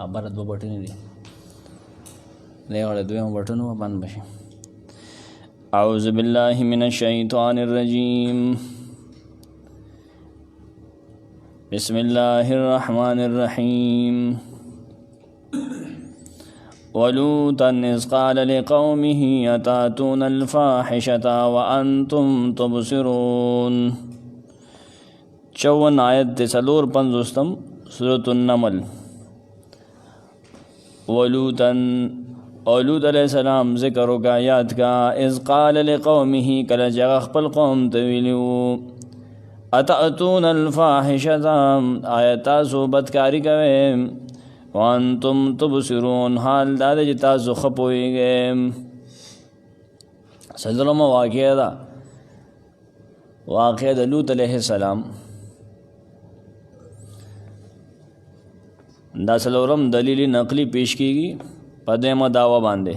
بره دوه بټنې دي دی غاړه دویم بټن و بند بشي. اعوذ بالله من الشیطان الرجیم بسم الله الرحمن الرحیم. ولوطا إذ قال لقومه أتأتون الفاحشة وأنتم تبصرون. 54 آیت 450 سورۃ النمل. ولوطا اولود علیہ السلام ذکر و کا یاد کا اذ قال لقومه کل جغ خپل قوم تویلو اتأتون الفاحشة آیتا سو بدکاری کوئے وانتم تبصرون حال داد جتا سو خپوئی گئے. سلام واقعہ دا لوط علیہ السلام دا سلورم دلیل نقلی پیش کی گی پدیم دعوی باندے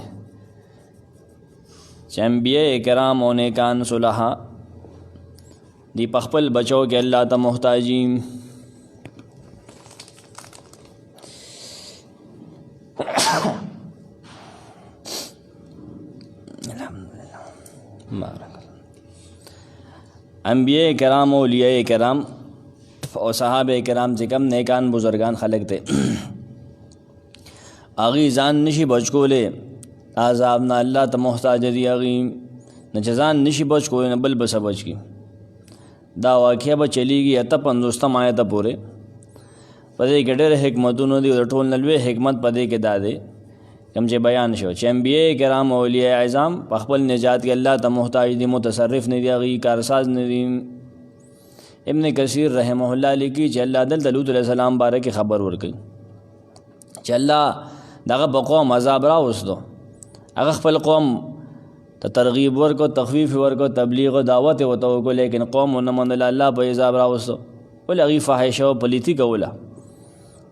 چې انبیاء کرام و نیکان صلحاء دی پخپل بچو کے اللہ تا محتاجیم. انبیاء کرام و اولیاء کرام اور صحابہ کرام سے کم نیکان بزرگان خلق تے اغی ځان نشي بچ کولې عذاب نه الله ته محتاج دي اغی نه ځان نشي بچ کولې نه بل بس بچ کی. دا واقعہ به چلیږي 55 آیت پورې پدې کې ډېر حکمتونه دي او ټول نلوي حکمت پدې کې دا دی کوم چې بیان شو چې انبیاء کرام اولیاء اعظم په خپل نجات کې الله ته محتاج دي متصرف نه دي اغی کارساز نه دي. ابن کثیر رحمه الله لیکي چې الله دلته لوط علیہ السلام باره کې خبر ورکړي چې الله دغه په قوم عذاب راوستو هغه خپل قوم ته ترغیب ورکو تخفیف ورکو تبلیغ و دعوت ورته وکړو لیکن قوم ونه منل الله په عذاب راوستو ول هغې فحشه او پلیتي کوله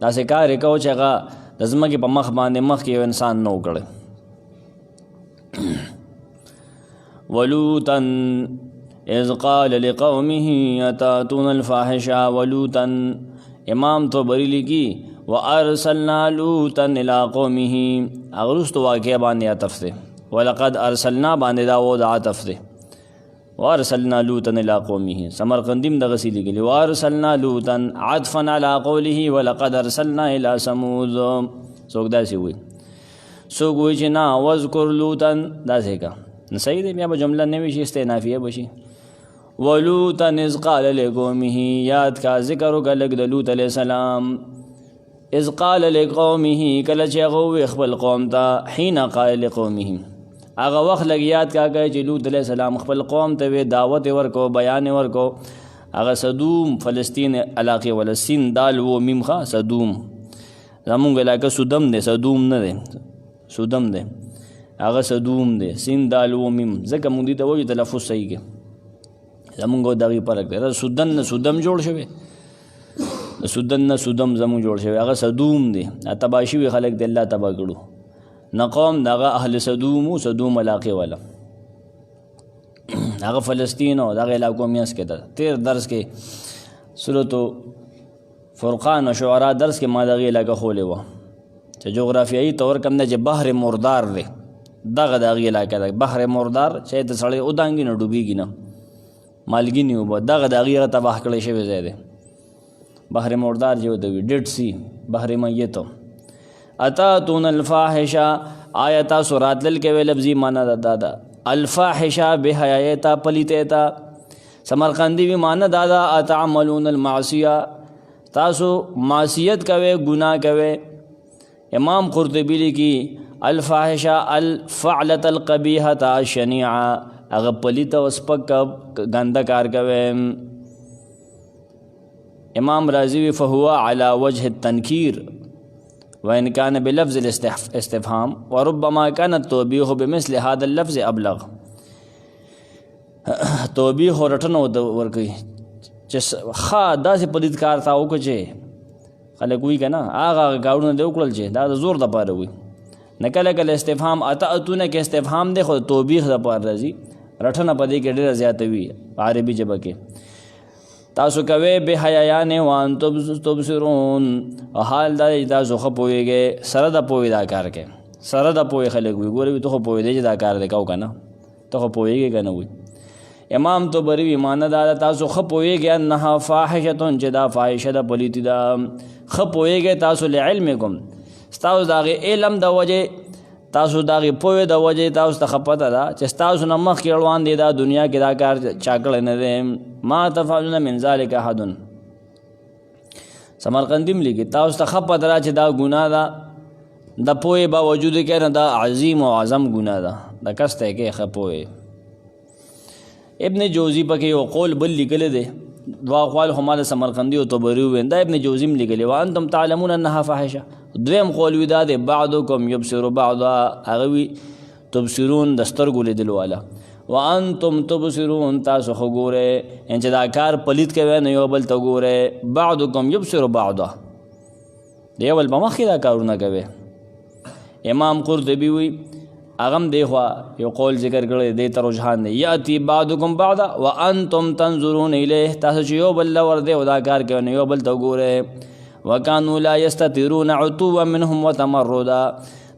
داسې کار یې کوو چې هغه د ځمکې په مخ باندې مخکې یو انسان نه و کړی. ولوطا اذ قال لقومه اتاتون الفاحشة ولوطا امام طبری لیکي وارسلنا لوطا الى قومه اغرست واقعہ باندې عطف دے ولقد ارسلنا باندې داود عطف دے وارسلنا لوطا الى قومه. سمرقندیم دغه سی لیکلی وارسلنا لوطا عطفا على قوله ولقد ارسلنا الى ثمود. څوک داسې وي څوک وایي چې نه واذکر لوطا داسې کا صحیح دی بیا به جمله نه وي چې استئنافیه بشي. ولوطا اذ قال لقومه یاد کا ذکر وکړه لږ د لوط علیہ السلام اذ قال لقومه کله چې هغه وویل خپل قوم ته حین قال لقومه هغه وخت لږ یاد کاږه چې لوط علیہ السلام خپل قوم ته وی دعوت ورکو بیان ورکو هغه صدوم فلسطین علاقې ولسین دال و میم خا صدوم زمونږ علاقه سودم دی صدوم نه دی سودم دی هغه صدوم دی سین دال و میم ځکه مونږ دې ته وایو تلفظ صحیح کې زمونږ دغې فرق دی سودن نه سودم جوړ شوی سودن نه سودم زمون جوړ شوی هغه صدوم دی تباه شوي خلک دی الله تباه کړو نه قوم دغه اهل صدوم و صدوم علاقې والا هغه فلسطین او دغه علاقو میانس کې ده. تیر درس کې سورۃ فرقان او شعراء درس کې ما دغه علاقه خولې وه چې جغرافیایي طور کم نه چې بحر مردار دی دغه دغه علاقه ده بحر مردار چې د سړی اودانګي نه ډوبېږي نه مالګي نه اوبه دغه دغه تباه کړی شوی ځای دی بحر مردار جو دوی ډیډ سی بحر میتو. اتاتون الفاحشة آیتا سورات لل کې لفظي معنی دادا الفاحشة بحیاتا پلیتیتا. سمرقندی بھی معنی دادا اتعملون المعصیہ تاسو معصیت کوي گناہ کوي. امام قرطبی لیکي الفاحشة الفعلة القبیحة الشنیعة هغه پلیت او سپک ګنده کار کوي. امام رازی فهو على وجه التنکیر وإن كان بلفظ الاستفهام وربما كان التوبيخ بمثل هذا اللفظ ابلغ. توبیخ ورټنه ورکوي چې ښه داسې پلیت کار تا وکړه چې خلک وایي که نه هغه کارونه دې وکړل چې دا د زور دپاره وي نه کله کله استفهام اتأتونه کې استفهام دی خو توبیخ دپاره راځي رټنه په دې کې ډېره زیاته وي په عربي ژبه کې. تاسو کوئ بے حیایانې وانتم تبصرون او حال دا چې تاسو ښه پوهېږئ سره د پوهې دا کار کوي سره د پوهې خلک وي ګورې ته خو پوهېدې چې دا کار دی کو که نه ته خو پوهېږې که نه وي امام طبري وي معنی دا ده تاسو ښه پوهېږئ انها فاحشتون چې دا فاحشه ده پلیتي ده ښه پوهېږئ تاسو لعلمکم ستاسو د هغې علم د وجې تاسو د هغې پوهې د وجې تاسو ته ښه پته ده چې ستاسو نه مخکې روان دی دا دنیا کې دا کار چا کړی نه دی ما تفعلون من ذلک احد سمرقندیم لیکي تاسو ته ښه پته ده چې دا ګناه ده د پوهې باوجود کې نه دا عظیم او اعظم ګناه ده د کس ته کې ښه پوهې ابن جوزی پکې یو قول بل لیکلی دی دوا اقوال هما د سمرقندي او طبري وین دا ابن جوزی هم لیکلی وانتم تعلمون انها فاحشه دویم قول وی دا دی بعضکم یبصر بعضا هغه وي تبصرون د سترګو لیدلو والا وانتم تبصرون تاسو خو ګورئ چې دا کار پلیت کوي نه یو بل ته ګورئ بعضکم یبصر بعضا د یو بل په مخ کې دا کارونه کوي امام قرطبي وی اغم دیخوا یو قول ذکر کړی دی ته رجحان دی یاتی بعضکم بعضا وانتم تنظرون الیه تاسو چې یو بل لور دی او دا کار کوي نه یو بل ته ګورئ وکانو لا یستترون عتوا منهم وتمردا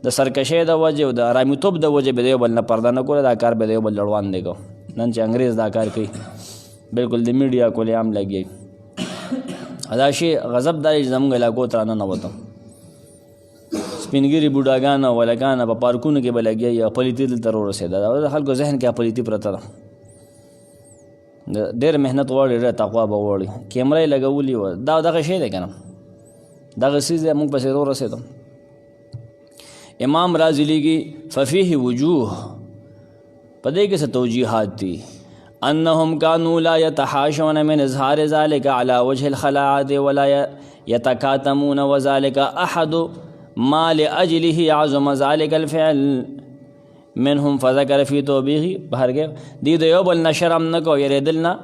د سرکشۍ د وجې او د ارامیتوب د وجې به د یو بل نه پرده نه کوله دا کار به د یو بل لړوان دی کو نن چې انګریز دا کار کوي بالکل د میډیا کولې عام لګي دا شی غضب دا زموږ علاقو ته راننوتم سپینګیري بوډاګان او ولګان په پارکونو کې به لګي یا پلیتي دلته ورسېده د خلکو ذهن کې پلیتي پرته ده ډېر محنت غواړي ډېر تقوا به غواړي کیمره یې لګولي وه دا دغه شی دی که نه دغه څیز دی موږ پسې ورسېدم امام رازي لیکي ففیه وجوه په دې کې څه توجیحات دي انهم كانوا لا يتحاشون من اظهار ذلك على وجه الخلاعة ولا يتكاتمون وذلك احد ما لاجله عظم ذلك الفعل منهم فذكر في توبیخ بهرګه دی د یو بل نشرم نه کو یریدل نه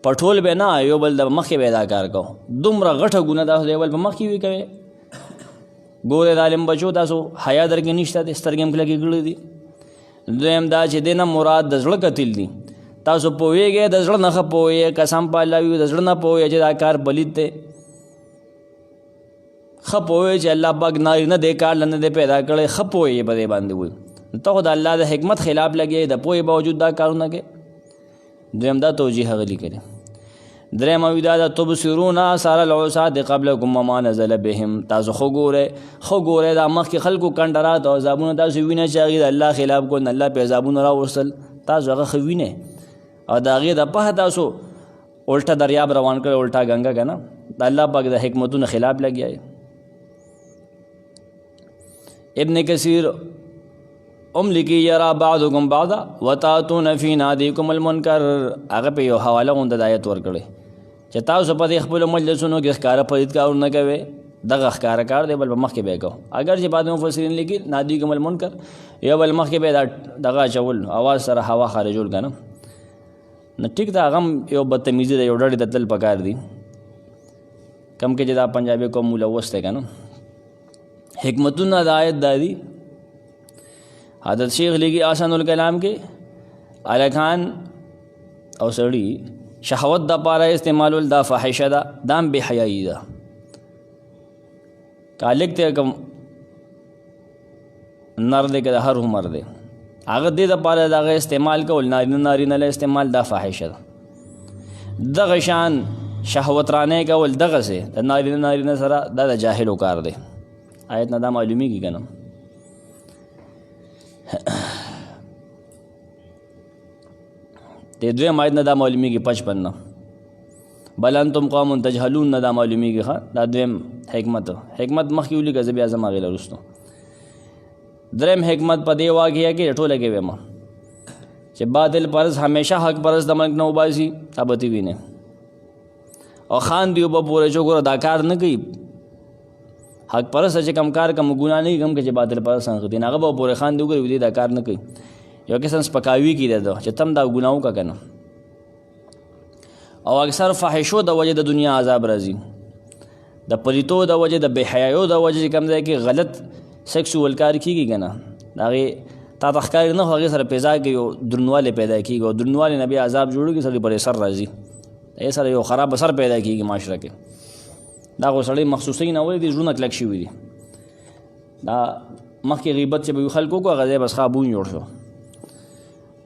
پټول به نه یو بل د مخې به دا کار کو دومره غټه ګناه دا دی بل په مخ کې وی کوي ګوره د عالم بچو تاسو حیا درکې نشته د سترګې مکله کې ګړې دي دویم دا چې دینه مراد د زړه قتل دي تاسو پوهیږئ د زړه نه ښه پوهیږئ قسم په الله وي د زړه نه پوهیږئ چې دا کار پلید دی ښه پوهیږئ چې الله پاک نارینه دې کار نه دی پیدا کړی ښه پوهیږئ په دې باندې وي ته خو د الله د حکمت خلاف لګې د پوهې باوجود دا کارونه کوې دویم دا توجیه هغه لیکلی دریم وی دا د تبصرون آثار العصاة قبلکم وما نزل بهم تاسو خو ګورئ دا مخکې خلکو کنډرات او عذابونه تاسو وینئ چې هغې د الله خلاف کول نه الله پې عذابونه راوستل تاسو هغه ښه وینئ او د هغې د پهه تاسو الټه دریاب روان کړی الټه ګنګه که نه د الله پاک د حکمتونو خلاف لګیا ابن کثیر ام لیکي یرا بعضکم بعضا وتاتون فی نادیکم المنکر هغه په یو حواله غونډه د آیت ورکړی چې تاسو په دې خپلو مجلسونو کې ښکاره پلید کارونه کوئ دغه ښکاره کار دی بل په مخکې به یې کوو اگر چې بعد مفسرین لیکي نادیکم المنکر یو بل مخکې به یې دغه اچول اواز سره هوا خارجول که نه نو ټیک ده هغه هم یو بدتمیزي ده یو ډډې ته تلل پکار دي کم کې چې دا پنجابي قوم ملوث دی که نه حکمتونه د آیت دا دي حضرت شیخ لیکي آسان الکلام کې الکان او سړي شهوت د پاره استعمالول دا فاحشه ده دام بے حیايي ده کالک ته کوم نر دې که د هر عمر دی هغه دې د پاره دغه استعمال کول نارینه له استعمال دا فاحشه ده دغه شان شهوت رانه کول دغسې د نارینه سره دا د جاهلو کار دی آیت نه دا معلومیږي که نه د دویم آیت نه دا معلومیږي 55 نه بل انتم قوم تجهلون نه دا معلومیږي ښه دا دویم حکمت مخکې ولیکه زه بیا ځم هغې له وروسته دریم حکمت په دې واقعه کې ټوله کې ویمه چې باطل پرست همیشه حق پرست د ملک نه وباسي ابتې وینې او خان دی وبه پورې چې ګوره دا کار نه کوي حق پرست چې کم کار کم ګناه نه کم کې چې باطل پرست څنګه دي هغه به پورې خان دی وګوري دا کار نه کوي یو قسم سپکاوي کېده ده چې تم دا ګناه وکړه که نه او اکثر فاحشو د وجې د دنیا عذاب راځي د پلیتو د وجې د بې حیایو د وجې چې کوم ځای کې غلط سیکسوال کار کېږي که نه د هغې تا ته ښکاري نه خو هغې سره پیدا کوي او درنوالی پیدا کېږي او درنوالي نه بیا عذاب جوړېږي سړي پرې سر راځي ای سره یو خراب اثر پیدا کېږي معاشره کې. دا خو سړی مخصوصي نه وایي، دي زړونه کلک شوي دي. دا مخکې غیبت چې به وي خلکو کو هغه ځای بس ښه بوی جوړ شو.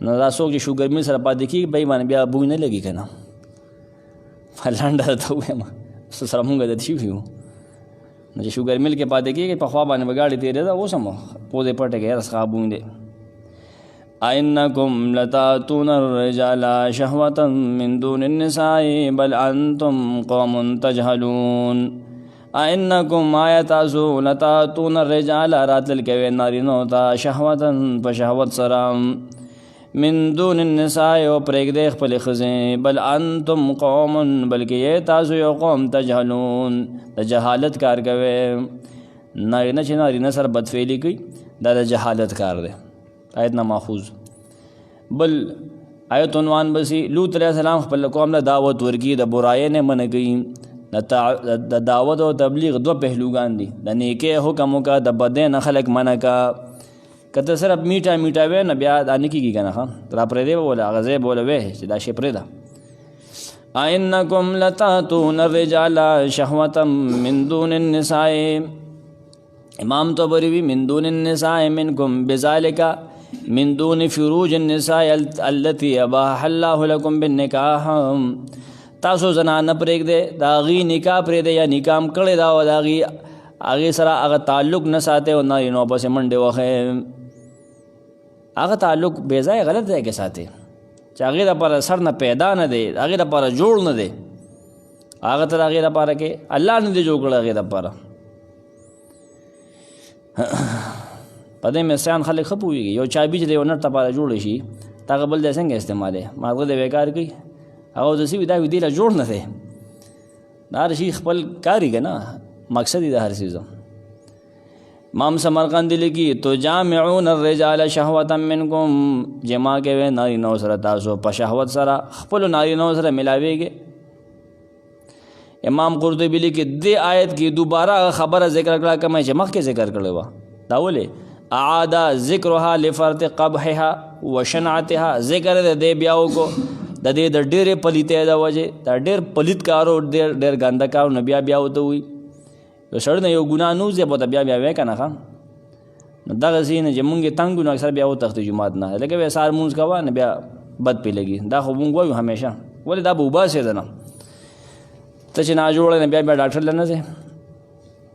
نو دا څوک چې شوګر میل سره پاتې کېږي بې باندې بیا بوی نه لګي که نه. لنډه درته ووایم سره مونږ عادت شوي یو. نو چې شوګر میل کې پاتې کېږي په خوا باندې به ګاډي تېرېده، اوس هم پوزې پټې کې یاره ښه بوی دی. أئنکم لتأتون الرجال شهوة من دون النساء بل انتم قوم تجهلون. أئنکم آیتاسو لتأتون الرجال راتل کوي نارینو ته شهوة په شهوت سره من دون النساء او پرېږدې خپلې ښځې بل انتم قوم بلکې یې تاسو یو قوم تجهلون د جهالت کار کوي. نارینه چې نارینه سره بدفعلي کوي دا د جهالت کار دی. آیت نه ماخوذ. بل آیت عنوان بسی لوط علیہ السلام خپل قوم له دعوت ورکي، د برایۍ نه منع کوي. د دعوت او تبلیغ دو پهلوګان دي، د نیکۍ حکم وکړه، د بدۍ نه خلک منع کړه. که ته صرف میټه میټه وې نه بیا دا نه کېږي که نه ښه را پرېږدې به بوله هغه ځای به بوله وې چې دا شی پرېږده. أئنکم لتأتون الرجال شهوة من دون النساء. امام طبری وی من دون النساء منکم بذالک من دون فروج النساء التي اباح الله لكم بالنکاح. تاسو زنانه پرېږدې د هغې نکاح پرېږدې یا نکاح هم کړې ده او د هغې سره هغه تعلق نه ساتئ او نارینو پسې منډې وښئ. هغه تعلق بې ځایه غلط ځای کې ساتئ چې هغې دپاره سر نه پیدا نه دی، هغې دپاره جوړ نه دی. هغه ته د هغې دپاره کې الله نه دی جوړ کړی هغې دپاره. په دې مصریان خلک ښه پوهېږي. یو چابي چې د یو نټ دپاره جوړه شي تا هغه بل ځای څنګه استعمالوي؟ ماغه دی بېکار کوي هغه داسې وي دا وي دې له جوړ نه دی. دا هر شي خپل کار یې که نه مقصد یې د هر څیز. امام سمرقندي لیکي تو جامعون الرجال شهوة منکم، جمع کوئ نارینو سره تاسو په شهوت سره خپلو نارینو سره ملاویږي. امام قرطبي لیکي دې آیت کې دوباره خبره ذکر کړه کومه چې مخکې ذکر کړې وه. دا ولې اعاد ذکرها لفرط قبحها وشنعتها، ذکر دې بیا وکړو د دې د ډېرې پلیتۍ د وجې، دا ډېر پلیت کارو ډېر ګنده کارو نه بیا ورته وي. یو سړی نه یو ګناه نه وځي به بیا وایي که نه ښه. نو دغسې نه چې مونږ یې تنګ نو اکثر بیا وتښتو جومات نه، لکه بیا سهار مونځ کوه نه بیا بد پې لګي. دا خو مونږ وایو همیشه، ولې دا به وباسې ده نه. ته چې ناجوړه نه بیا ډاکټر له نه ځې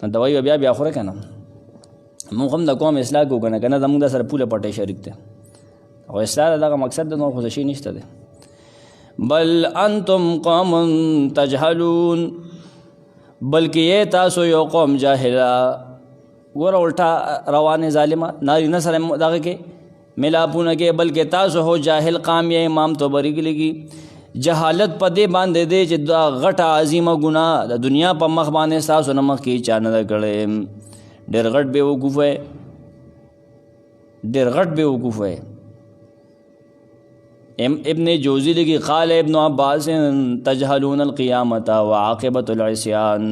نو دوایي به بیا خوره که نه. مونږ هم د قوم اصلاح کوو که نه، که نه زمونږ دا سره پوله پټۍ شریک دی. او اصلاح د دغه مقصد د نور خو څه شي نشته دی. بل انتم قوم تجهلون، بلکې یې تاسو یو قوم جاهله. ګوره الټا روانې ظالمه نارینه سره دغه کې ملاپونه کې، بلکې تاسو هو جاهل قام یې. امام طبري کې لیکي جهالت په دې باندې دی چې دا غټه عظیمه ګناه د دنیا په مخ باندې تاسو نه مخکې چا نه ده کړې. ډېر غټ بېوقوف وی، ډېر غټ بېوقوف وی. ابن جوزی لیکي قال ابن عباس تجهلون القیامت وعاقبت العصیان.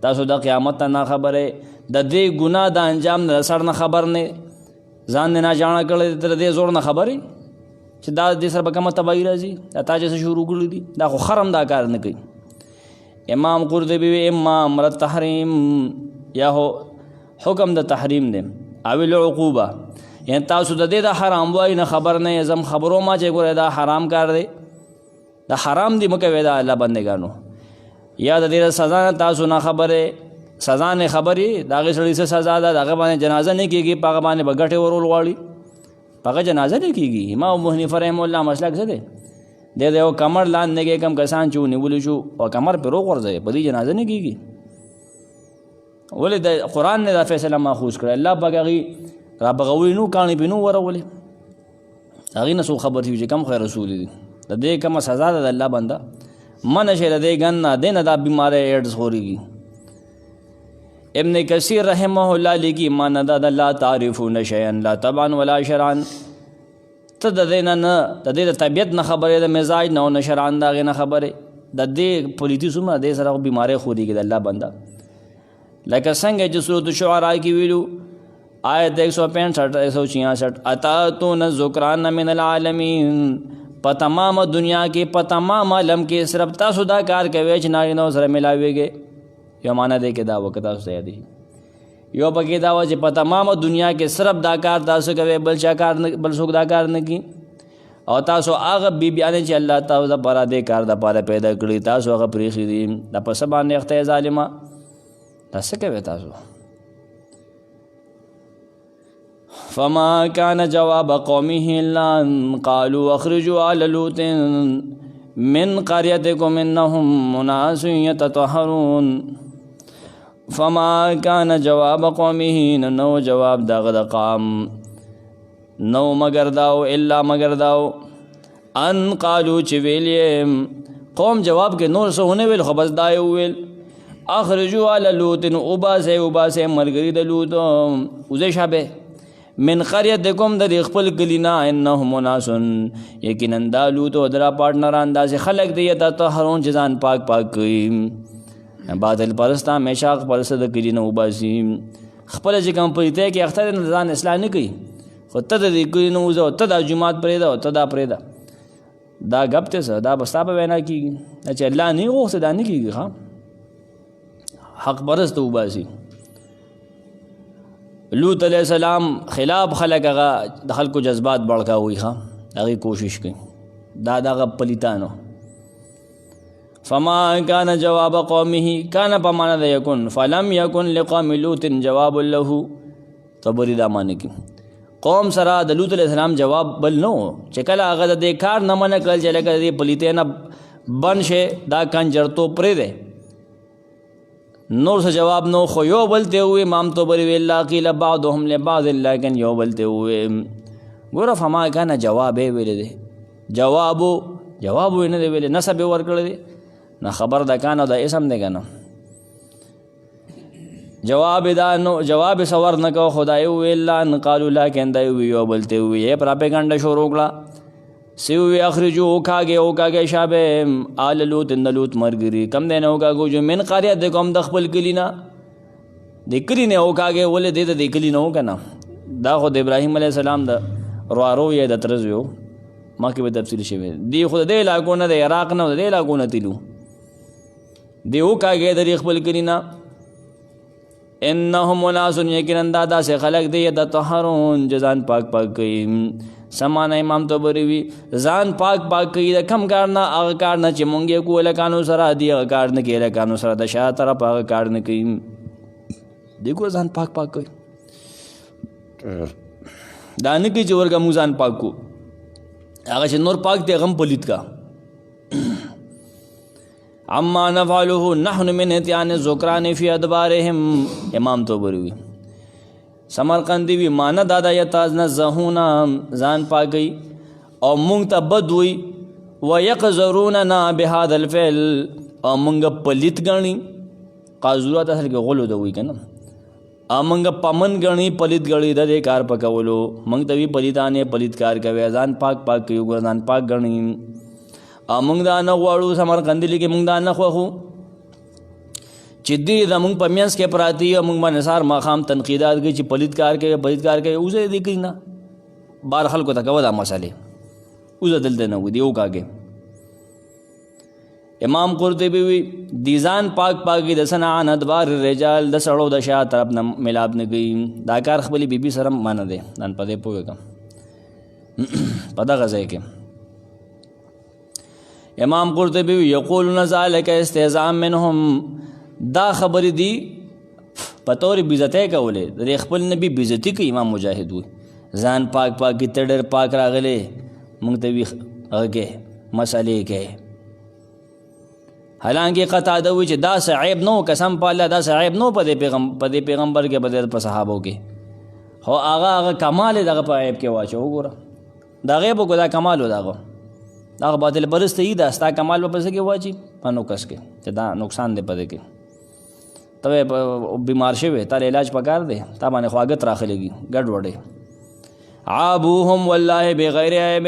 تاسو د قیامت نه خبره، د دې ګناه د انجام د سر نه خبر نه، ځان نه جاڼه کړی تر دې زور نه خبرې چې دا دې سره به کومه تباهي راځي. دا تا چې شروع کړي دي دا خو خرم دا کار نه کوي. امام قرطبي وی اما امر التحریم، یا هو حکم د تحریم دی او العقوبه، یعنی تاسو د دې د حرام وای نه خبر نه زم خبرو ما چې ګوره دا حرام کار دی، دا حرام دی مکوي دا الله بندگانو. یا د دې سزا نه تاسو نه خبره، سزا نه خبري دا غي سړي څه سزا ده، دغه باندې جنازه نه کیږي، پاغه باندې بغټه ورول غواړي، پاغه جنازه نه کیږي. امام حنیف رحم الله مسلک څه دی؟ د یو کمر لاندې کې کم کسان چې ونیول شو او کمر پر وغورځي په دې جنازه نه کیږي. ولې د قرآن نه دا فیصله ماخوذ کړه، الله پاک هغې را بغوي نو کاڼي پې نو ورولې، هغې نه څوک خبر شي چې کم خیر رسول دي، د دې کومه سزا ده د الله بنده منع شي د دې ګن نه، دې نه دا بیماری ایډز خورېږي. ابن کثیر رحمه الله لیکي معنی دا د لا تعرفون شیئا لا طبعا ولا شرعا، ته د دې نه د دې د طبیعت نه خبرې، د مزاج نه او نه شرعا د هغې نه خبرې، د دې پولیتي څومره دې سره بیماری خورېږي د الله بنده. لکه څنګه چې سورۃ الشعراء کې ویلو آیت 165 166 اتاتون الذکران من العالمین، په تمامه دنیا کې په تمام عالم کې صرف تاسو دا کار کوئ چې نارینهو سره ملاویږئ. یو معنا دی کې دا وکړه تاسو ته یادېږي. یو پکې دا و چې په تمامه دنیا کې صرف دا کار تاسو کوئ، بل څوک دا کار نه کوي. او تاسو هغه بیبیانې چې الله تاسو دپاره دې کار دپاره پیدا کړي تاسو هغه پرېښي دي، دا په څه باندې اخته یې ظالمه؟ دا څه کوئ تاسو؟ فما كان جواب قومه الا ان قالوا اخرجوا آل لوط من قريتكم انهم اناس يتطهرون. فما كان جواب قومه، نو جواب دغه د قوم نو مگر داو الا مگر داو ان قالوا چې ویلې قوم جواب کې نور څه ونه ویل، خو بس دا یې وویل اخرجوا آل لوط، وباسئ ملګري د لوط وزئ شابه من قریتکم د خپل کلینا انهم اناس یقینا دا لوط او درا پارټنران داسې خلق دی یتطهرون چې ځان پاک کوي. باطل پرسته همیشه پرسته د کلینا وباسي، خپل چې کوم پریته کې اختر ځان اصلاح نه کوي، خو ته د کلینا وځو، ته د جمعات پرېږده او ته دا پرېږده. دا ګپ ته څه دا به ستا په وینا کېږي چې الله نه غوښته دا نه کېږي. ښه حق پرسته وباسي. لوط علیہ السلام خلاف خلق هغه د خلکو جذبات بړکاوي، ښه هغې کوشش کوي، دا دغه پلیتانو. فما كان جواب قومه، کان په معنا د یکن، فلم یکن لقوم لوط جواب له، طبري دا معنی کوي قوم سره د لوط علیہ السلام جواب بل نو چې کله هغه د دې کار نه منع کړل چې لکه دې پلیتې نه بند شي دا کنجر تو پرېږدی، نور څه جواب نو. خو یو بل ته ووایي امام طبري ویل لا قیل بعضهم لبعض، لیکن یو بل ته ووایي ګوره فما کانه جواب یې ویلی دی، جواب یې نه دی ویلی، نسب یې ورکړی دی، نه خبر د کان او د اسم دی که نه. جواب یې څه ور نه کو، خدای وویل لا ان قالو، لیکن دا یې ووایي یو بل ته ووایي یې پراپیګنډه شروع کړه. سی وی اخرجو اوکاگے شابه آل لوط ان لوط مرګري کم دی نه اوکاګو جو من قریتکم د خپل کلی نه، د کلي نه اوکاګې ولې دی د کلي نه و که نه. دا خو د ابراهیم علیه السلام د روارو یا د طرز وو، مخکې به تفصیل شوی دی. خو د دې علاقو نه د عراق نه د دې علاقو نه تلو، دی اوکاګې د خپل کلي نه. انهم اناس یقینا دا داسې خلق دی یتطهرون چې ځان پاک کوي. سمانه امام طبري وي ځان پاک کوي د کم کار نه، هغه کار نه چې مونږ یې کوو لکانو سره دی، هغه کار نه کوي لکانو سره، د شا طرف هغه کار نه کوي، دی ګوره ځان پاک کوي. دا نه کوي چې ورګه مونږ ځان پاک کو، هغه چې نور پاک دی هغه هم پلیت کا. عما نفعله نحن من اتیان الذکران فی ادبارهم، امام طبري وي سمرقندی وی مانا دادا یتنزهون ځان پاکی او مونږ ته بد وي، ویقذروننا بهذا الفعل او مونږ پلیت ګڼي، قاذورات اصل کې غلو د وي که نه، او مونږ پمن ګڼي پلیت ګڼي د دې کار په کولو، مونږ ته وي پلیتانې پلیت کار کوي، ځان پاک کوي، ګوره ځان پاک ګڼي. او مونږ دا نه غواړو، سمرقندي لیکي مونږ دا نه خوښو چې دې زمونږ په منځ کې پراته او مونږ باندې سهار ماښام تنقیدات کوي چې پلیت کار کوي اوزه یې دې کوي نه، بار خلکو ته کوه دا مسئلې اوزه دلته نه وي دی وکاږي. امام قرطبي وي دې ځان پاکي د صنعان ادبار الرجال د سړو د شا طرف نه ملاب نه کوي، دا کار خپلې بیبي سره مانه دی، نن په دې پوهېږم په دغه ځای کې. امام قرطبي وي یقولون ذلک استهزاء منهم، دا خبرې دي په طور بیزتۍ کولې، د خپل نبي بیزتي کوي. امام مجاهد وي ځان پاکي ته ډېر پاک راغلی، مونږ ته وي هغه کې مسئلې کوي. حالانکه قتاده وي چې دا څه عیب نه و، قسم په الله دا څه عیب نه و په دې پیغمبر کې، په صحابو کې، خو هغه کمال یې دغه په عیب کې واچو. وګوره دا غیب وګوره دا کمال و دغه باطل پرست یي دا ستا کمال په پسې کې واچي په نوکس کې چې دا نقصان دی په دې کې. ته بیمار شوی تا علاج پکار دی، تا باندې خواږت راخلېږي ګډ وډې. عابوهم والله بغیر عیب،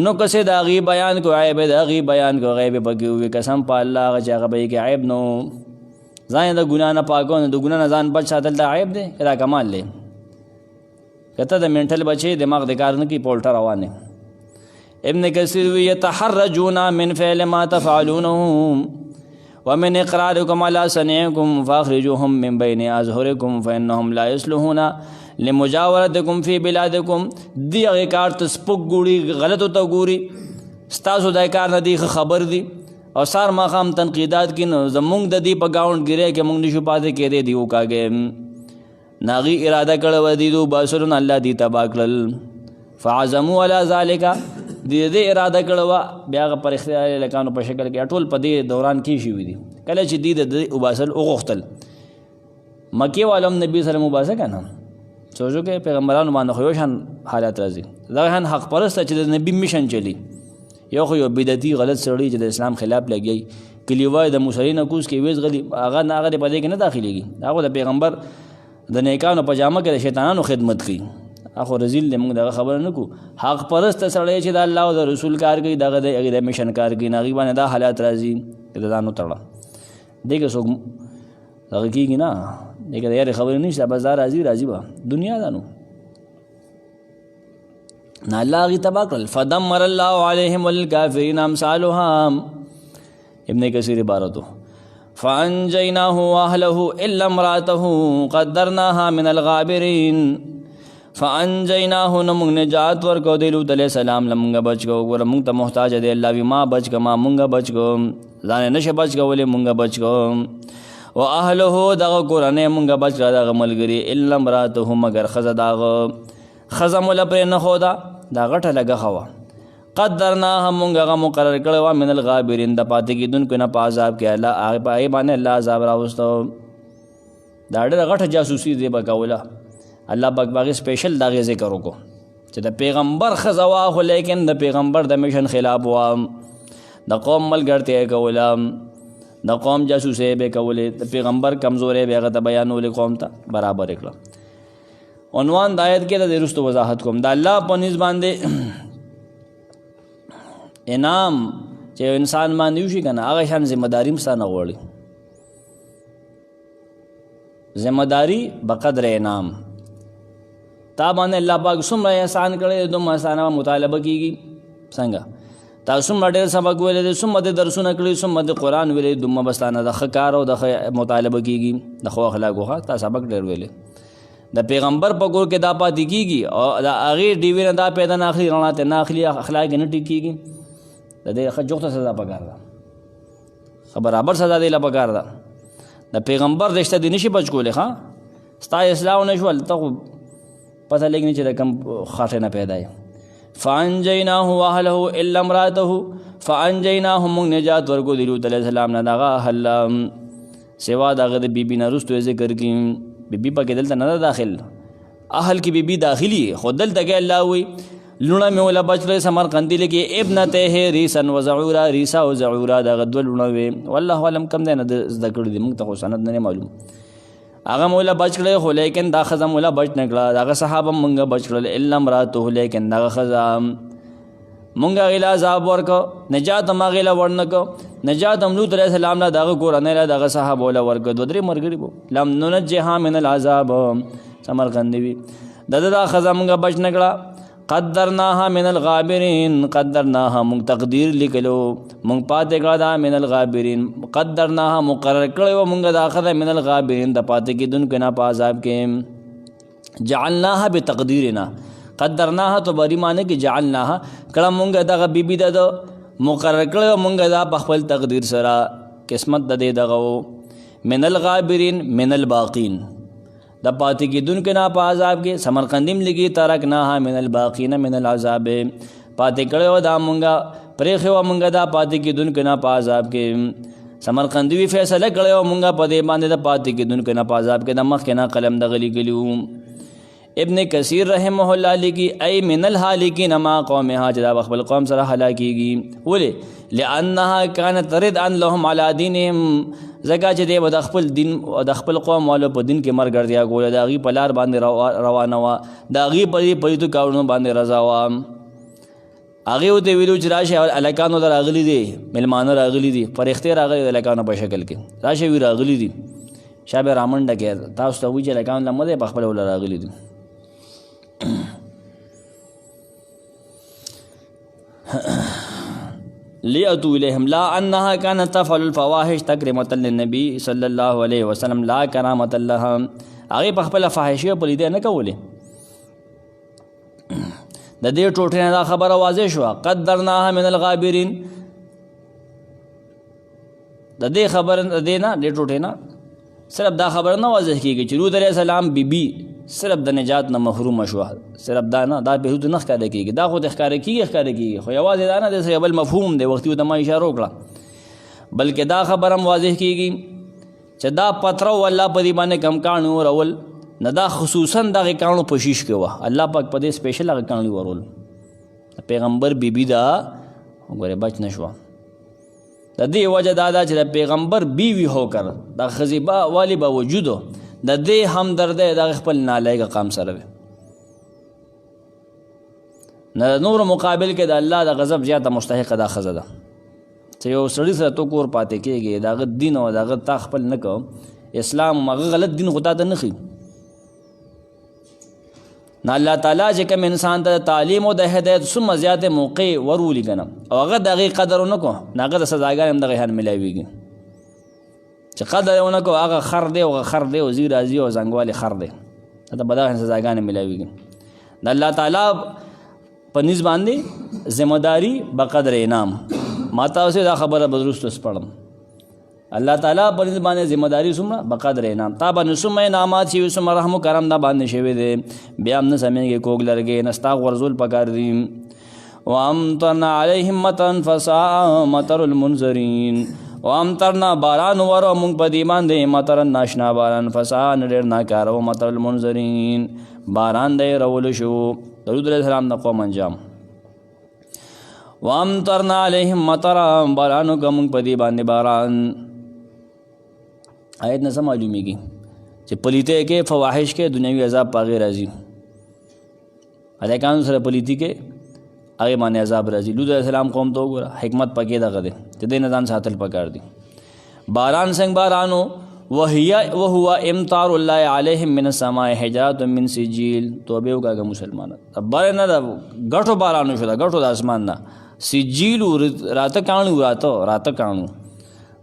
نو کسې د هغې بیان کو عیب د هغې بیان کو غیب پکې ووي، قسم په الله هغه چې هغه به یې کې عیب نه و، ځان د ګناه نه پاکو، د ګناه نه ځان بچ ساتل دا عیب دی که دا کمال دی؟ که ته د منټل بچې دماغ د کار نه کوي پولټه روان دی. ابن کثیر وی یتحرجون من فعل ما تفعلونه ومن اقراركم على صنعكم فاخرجوهم من بين اظهركم فانهم لا يصلحون لمجاورتكم في بلادكم. دی هغه کار ته سپک ګوري، غلطو ته ګوري، ستاسو دا کار نه دی خبر دی او سار ماقام تنقیدات کی نو زمونږ د دې په ګاونډ ګیره کې مونږ نشو پاتې کېدی دی وکاږي ناغي اراده کړو دی دو باسرون الله دی تبا کړل فعزموا على ذلك دې اراده کړو بیا پر اختیار لکانو په شکل کې ټول په دې دوران کې شوی دي. کله چې دې د وباسل او غختل مکی والم نبی صلی الله علیه وسلم کنه سوچو کې پیغمبرانو باندې خو شان حالات راځي دا هن حق پرسته چې د نبی میشن چلی یو خو یو بدعتي غلط سړی چې د اسلام خلاف لګي کلیوای د موسرین کوس کې وېز غلی هغه نه هغه په دې کې نه داخليږي هغه د پیغمبر د نیکانو پجامه کې د شیطانانو خدمت کوي اخو رزیل دې موږ دا خبره نه کو حق پرست سړی چې د الله او د رسول کار کوي دغه د میشن کار کوي ناغي باندې دا حالات راځي چې ځانو تړه دغه څوک هغه کېږي نه دغه یې خبره نشته بس دا راځي به دنیا ده نو نه الله غي تبا کړل فدمر الله عليهم والكافرين امثالهم. ابن کثیر عبارتو فانجيناه واهله الا امراته قدرناها من الغابرين. فانجيناه نمونږ نجات ورکو د لوط علیہ السلام لمونږ بچ کو ګور مونږ ته محتاج دی الله وی ما بچ کما مونږ بچ کو ځان نشه بچ کولې مونږ بچ کو او اهله دغه قرانه مونږ بچ را دغه ملګری الا امراته مگر خزه دغه خزم ول پر نه خدا دا غټه لګه خوا قدرناها مونږ غو مقرر کړو من الغابرین د پاتې کیدونکو نه پازاب کې الله هغه پای باندې الله عذاب راوستو دا ډېر غټه جاسوسي دی بکوله الله پاک باغ سپیشل دا ذکر وکړو چې د پیغمبر خزوا خو لیکن د پیغمبر د میشن خلاف و د قوم ملګرتیا کوله د قوم جاسوسي به کوله د پیغمبر کمزورې به غته بیانول قوم ته برابر کړه. عنوان د آیت کې د رستو وضاحت کوم د الله په نسبت باندې انعام چې انسان باندې وشي کنه هغه شان ذمہ داری مسانه غوړي ذمہ داری بقدر انعام تا باندې الله پاک څومره احسان کړی دومره احسان مطالبه کیږي څنګه تا څومره ډېر سبق ویلې څومره درسونه کړی څومره د قرآن ویلې دومره بستانه د ښه کار او د مطالبه کیږي د ښو اخلاقو تا سبق ډېر ویلې د پیغمبر په کور کې دا پاتې کیږي او د هغې ډیوي نه دا پیدا نه اخلي رڼا ته نه اخلي اخلاق نه ټیک کیږي د دې ښه جوخته سزا پکار ده ښه برابر سزا دی له پکار ده د پیغمبر رشته دې نشي بچ کولی ښه ستا اصلاح ونه شول ته خو پته لګنی چې د کم خاطر نه پیدا یې فانجیناه واهله الا امراته فانجیناه مونږ نجات ورکو د لوط علیه السلام نه دغه اهل سوا دغه د بیبي نه وروسته ذکر کړي بیبي پکې دلته نه داخل اهل کې بیبي داخلي خو دلته کې الله وی لونه مې ولا بچره سمرقندی لکه ابنته ریسن وزعورا ریسا او زعورا دغه دول لونه وی والله علم کم نه زده کړی دي موږ ته سند نه معلوم هغه مولا بچ کړی خو لیکن دا خزه مولا بچ نه کړه دغه صحابه مونږه بچ کړل الا امراته لیکن دغه خزه مونږه غلا عذاب ورکو نجات ما غلا ورنکو نجات لوط علیہ السلام لا دغه قرآن لا دغه صحابه ولا ورکو دوه درې مرګري بو لم ننجها من العذاب سمرقندی وی دغه خزه مونږه بچ نه کړه قدرناها من الغابرین قدرناها مونږ تقدیر لیکلو مونږ پاتې کړه دا من الغابرین قدرناها مقرر کړو مونږ دا اخذ من الغابرین د پاتې کېدونکو نه په عذاب کې جعلناها بتقدیرنا قدرناها تو بری معنی کې جعلناها کړه مونږ دغه بیبي د مقرر کړو مونږ دا په خپل تقدیر سره قسمت د دې دغه من الغابرین من الباقین د پاتې کېدونکو نه په عذاب کې سمرقندیم لګي ترکناها من الباقین من العذاب پاتې کړو دا مونږه پرېښو مونږه دا پاتې کېدونکو نه په عذاب کې سمرقندی وی فیصله کړو مونږه په دې باندې د پاتې کېدونکو نه په عذاب کې د مخکې نه قلم د غلی ګلیو. ابن کثیر رحمه الله لګي ای من الهالکین ما قومها چې دا خپل قوم سره هلاکیږي ولې لانها كانت ترد ان لهم على دينهم زکه چې دی د خپل دین او د خپل قوم والو په دین کې مرګ ګوله د هغې په لار باندې روانه وه د هغې په پلیتو کارونو باندې رضا وه هغې ورته ویلو چې راشئ هلکانو ته راغلي دي مېلمانه راغلي دي فرښتې راغلي د هلکانو په شکل کې راشئ وي راغلي دي شا به رامنډه کې تاسو ته وایي چې هلکانو له مه دی په خپله وله راغلي دي لیأتوا الیہم لا انہا کانت تفعل الفواحش تکرمۃ للنبی صلی اللہ علیہ وسلم لا کرامۃ لها. هغې په خپله فاحشې او پلیدۍ نه کولې. د دې ټوټې نه دا خبره واضح شوه قدرناها من الغابرین. د دې خبر د دې نه دې ټوټې نه صرف دا خبره نه واضح کېږي چې لوط علیه السلام بی صرف د نجات نه محرومه شوه. صرف دا نه دا بهود نه ښکاره کېږي. دا خو د ښکاره کېږي خو یوازې دا نه دی سره بل مفهوم دی وختي ورته ما اشاره وکړه بلکې دا خبره هم واضح کېږي چې دا پتره و الله په دې باندې کم کاڼي ورول نه دا خصوصا دغې کاڼو په شیش کې وه. الله پاک په دې سپیشل هغه کاڼي ورول. پیغمبر بیبي دا وګورې بچ نه شوه. د دې وجه دا ده چې د پیغمبر بیوي هوکر د ښځې والی باوجود د دې همدردی د خپل نالایق قام سره وي. نه د نورو مقابل کې د الله د غضب زیاته مستحقه دا ښځه ده چې یو سړي سره تو کور پاتې کېږي د هغه دین او د هغه تا خپل نه کوم اسلام هغه غلط دین خو تا ته نه ښي. نه الله تعالی چې کوم انسان ته تعلیم او د هدایت څومره زیاتې موقع ورولي که نه او هغه د هغې قدر ونه کړو نه هغه د سزاګانې هم دغې حال میلاویږي چې قدر یې ونه کړو هغه خر دی او خر دی او زی راځي او زنګوالې خر دی ته به دغه سزاګانې میلاویږي. د الله تعالی په نس باندې ذمهداري بقدر انعام. ما تاسو دا خبره به وروسته سپړم. الله تعالی په نس باندې ذمهداري څومره بقدر انعام تا باندې څومره انعامات شوي څومره رحم و کرم دا باندې شوی دی بیا هم نه سمېږي کوږ لرګی نه ستا غورځول پکار دي. وامطرنا علیهم مطرا فساء مطر المنذرین. وامطرنا باران ورو موږ په دې باندې مطرا ناشنا باران فساء ډېر ناکاره و مطر المنذرین باران دی رولو شو. درود علیه السلام د قوم انجام. وامطرنا علیهم مطرا بارانو که موږ په دې باندې باران. آیت نه څه معلومیږي چې پلیتۍ کې فواحش کې دنیوي عذاب په هغې راځي. هلکانو سره پلیتي کې هغې باندې عذاب راځي. لوط علیه السلام قوم ته وګوره حکمت پکې دغه دی چې دې نه ځان ساتل پکار دي. باران څنګه بارانو وهو امطار الله علیهم من السماء حجارة من سجیل. توبې وکړه مسلمانان بار نه د ګټو بارانو شو د ګټو د اسمان نه سجیل راته کاڼي راته کاڼو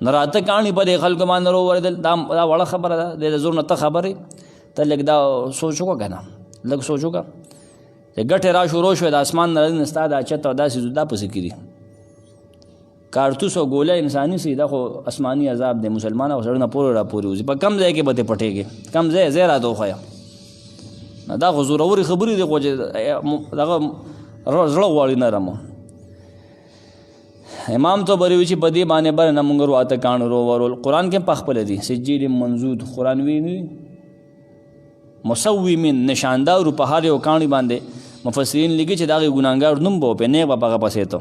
نه راته کاڼي په دې خلکو باندې راوورېدل. دا وړه خبره ده د زور نه ته خبرې ته لږ دا سوچ وکړه که نه لږ سوچ وکړه چې ګټې را شروع شوې د اسمان نه راځي نه ستا دا چت او داسې دا پسې کړي کارتوس او ګوله انساني سي دا خو اسماني عذاب دی. مسلمان او سړی نه پورې را پورې وځي په کم ځای کې به ته پټېږي کم ځای راته وښیه دا خو زورورې خبرې دي خو چې دغه زړه غواړي نرم. امام طبري وایي چې په دې باندې بر نه موږ راته کاڼو ورول. قرآن کې په خپله دي سجیل منضود قرآن وی مسومین نشاندارو په هر یو کاڼي باندې مفسرین لیکي چې د هغې ګناهګار نوم به په نیغ به په هغه پسې ته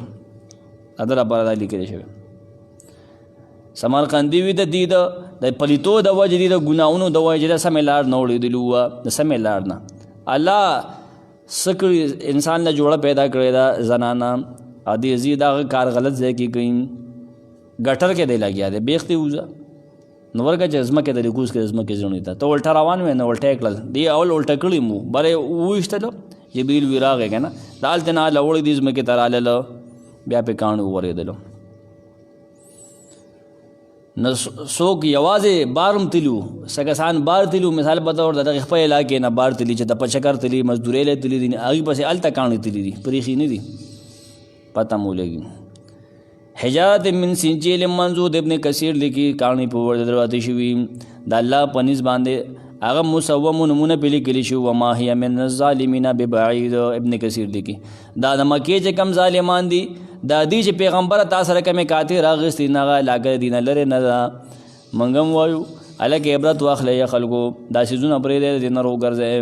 ادر لپاره دا لیکلی شوی. سمرقندي وي د دې د پلیتو د وجې دي د ګناهونو د وجې د سمې لار نه اورېدلي وه د سمې لار نه الله څه کړي انسان له جوړه پیدا کړې ده زنانه او دې زی دغه کار غلط ځای کې کوي ګټر کې دی لګیا دی بیختې وځه نو ورکه چې ځمکې د لیکوز کې ځمکې زړونې ته ته الټه روان وې نه الټه یې کړل دی اول الټه کړي مو بره وویشتلو جبریل وی راغی که نه دالته نه لوړې دي ځمکې ته راللو بیا پې کاڼو وورېدلو. نو څوک یوازې بارم تلي وو څه کسان بار تلي وو مثال په طور د دغې خپل علاقې نه بار تلي چې د پچکر تلي مزدورۍ لی تلي دي هغې پسې هلته کاڼې تلي دي پریښي نه دي پته مو لګي. حجارة من سجیل منضود ابن کثیر لیکي کاڼي په ور درواتې شوي د الله په نس باندې هغه مسوم نمونه پې لیکلي شي وما هي من الظالمین ببعید. ابن کثیر لیکي دا د مکې چې کم ظالمان دي دا دي چې پیغمبره تا سره کمې کاتې راغستې نه هغه علاقه دي نه لرې نه ده. موږ هم وایو هلکې عبرت واخلئ خلکو دا څیزونه پرېږدئ د دې نه راوګرځئ.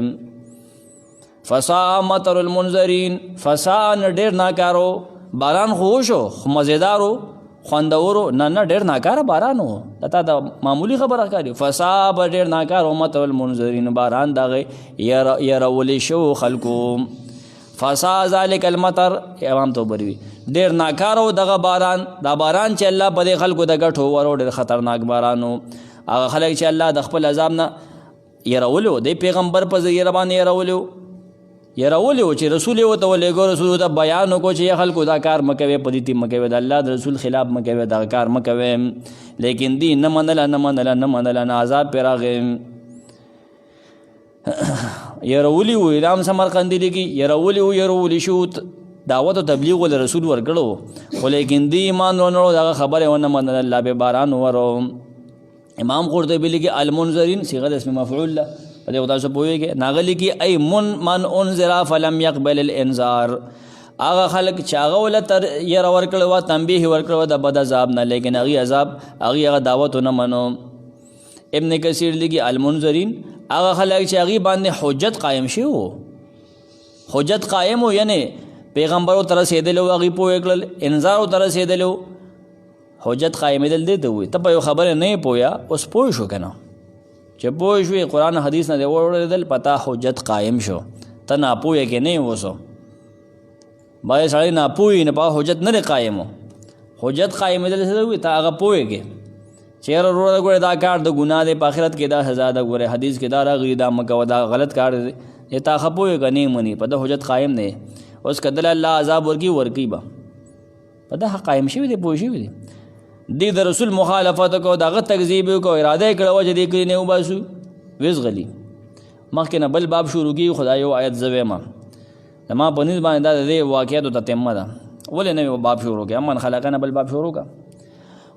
فساء مطر المنذرین فساء ډېر ناکارو باران خو وشو خو مزیدارو خوندورو نه ډېر ناکاره باران و تا د معمولی خبره ښکاري. فساء به ډېر ناکاره مطر المنذرین باران دغې یرولی شو خلکو. فساء ذلک المطر امام طبري وي ډېر ناکاره و دغه باران دا باران چې الله په دې خلکو د ګټو ورو ډېر خطرناک باران و. هغه خلک چې الله د خپل عذاب نه یرولو د پیغمبر په ذریعه باندې یرولو یرولې و چې رسول یې ورته ولېږو، رسول ته بیان وکړو چې خلکو دا کار مه کوئ، په دې مه کوئ، د الله د رسول خلاف مه کوئ، دغه کار مه کوئ. لیکن دی نه منله نه عذاب پرې راغی. یرولي و امام سمرقندي لیکي یرولي شو دعوت او تبلیغ ول رسول ورکړو، خو لیکن دی ایمان ورنړو، دغه خبره ونه منله، الله به باران ورو. امام قرطبي لیکي المنذرین صيغه د اسم مفعول ده، په دې تاسو پوهیږئ. ناغلی کی ای من انذر فلم يقبل الانذار، هغه خلق چې هغه ول تر ير ورکړو، تنبیه ورکړو د بد عذاب نه، لیکن هغه دعوت نه منو. ابن کثیر لیکي المنذرین هغه خلق چې هغه باندې حجت قائم شي وو، حجت قائم وو، یعنی پیغمبرو تر رسیدلو، هغه پوه کړل، انذار تر رسیدلو، حجت قائمېدل دی ته وي. ته په یو خبره نه پویا، اوس پوه شو کنه، چې پوه شوې قرآن حدیث نه دی واورېدل، پتا حجت قائم شو. ته ناپوهه کې نه اوسو، باید سړی ناپوهي نه په حجت نه قائم و. حجت قائمېدل څه وي؟ ته هغه پوهه کې چېرې وروره ګوره دا کار د ګناه دی، په آخرت کې دا سزا ده، ګوره حدیث کې دا راغلي، دا مه کوه، دا غلط کار دی، تا ښه پوهېږه نه مني، په ده حجت قایم دی. اوس که دله الله عذاب ورکوي به په ده قایم شوي دی، پوه شوي دی. دی د رسول مخالفت کو، د هغه تکذیب کو، اراده یې کړې وه چې دې کلي نه وباسو، ویزغلي. مخکې نه بل باب شروع کېږي، خو دا یو آیت زه وایم زما په نیز باندې دا د دې واقعاتو تتمه ده. ولې نه باب شروع کړې؟ من خلقنا بل باب شروع کړه.